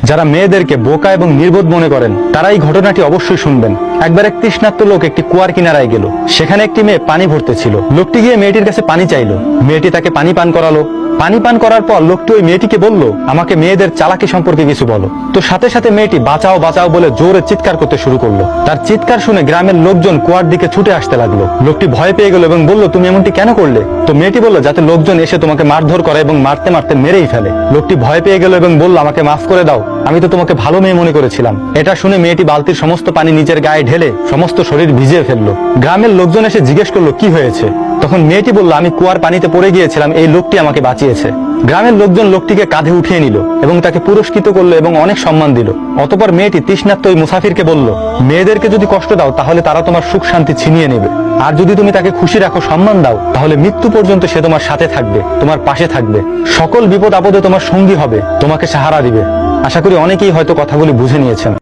যারা মেয়েদেরকে বোকা এবং নির্বোধ মনে করেন তারা এই ঘটনাটি অবশ্যই শুনবেন। একবার এক তৃষ্ণার্ত লোক একটি কুয়ার কিনারায় গেল। সেখানে একটি মেয়ে পানি ভরতে ছিল। লোকটি গিয়ে মেয়েটির কাছে পানি চাইলো। মেয়েটি তাকে পানি পান করালো। পানি পান করার পর লোকটি ওই মেয়েটিকে বলল, আমাকে মেয়েদের চালাকি সম্পর্কে কিছু বলো। তো সাথে সাথে মেয়েটি বাঁচাও বাঁচাও বলে জোরে চিৎকার করতে শুরু করলো। তার চিৎকার শুনে গ্রামের লোকজন কুয়ার দিকে ছুটে আসতে লাগলো। লোকটি ভয় পেয়ে গেল এবং বলল, তুমি এমনটি কেন করলে? তো মেয়েটি বলল, যাতে লোকজন এসে তোমাকে মারধর করে এবং মারতে মারতে মেরেই ফেলে। লোকটি ভয় পেয়ে গেল এবং বলল, আমাকে মাফ করে দাও, আমি তো তোমাকে ভালো মেয়ে মনে করেছিলাম। এটা শুনে মেয়েটি বালতির সমস্ত পানি নিজের গায়ে ঢেলে সমস্ত শরীর ভিজিয়ে ফেললো। গ্রামের লোকজন এসে জিজ্ঞেস করলো, কি হয়েছে? তখন মেয়েটি বলল, আমি কুয়ার পানিতে পড়ে গিয়েছিলাম, এই লোকটি আমাকে বাঁচিয়েছে। গ্রামের লোকজন লোকটিকে কাঁধে উঠিয়ে নিল এবং তাকে পুরস্কৃত করলো এবং অনেক সম্মান দিল। অতঃপর মেয়েটি তৃষ্ণার্ত ওই মুসাফিরকে বলল, মেয়েদেরকে যদি কষ্ট দাও তাহলে তারা তোমার সুখ শান্তি ছিনিয়ে নেবে, আর যদি তুমি তাকে খুশি রাখো, সম্মান দাও, তাহলে মৃত্যু পর্যন্ত সে তোমার সাথে থাকবে, তোমার পাশে থাকবে, সকল বিপদ আপদে তোমার সঙ্গী হবে, তোমাকে সাহারা দিবে। আশা করি অনেকেই হয়তো কথাগুলি বুঝে নিয়েছেন।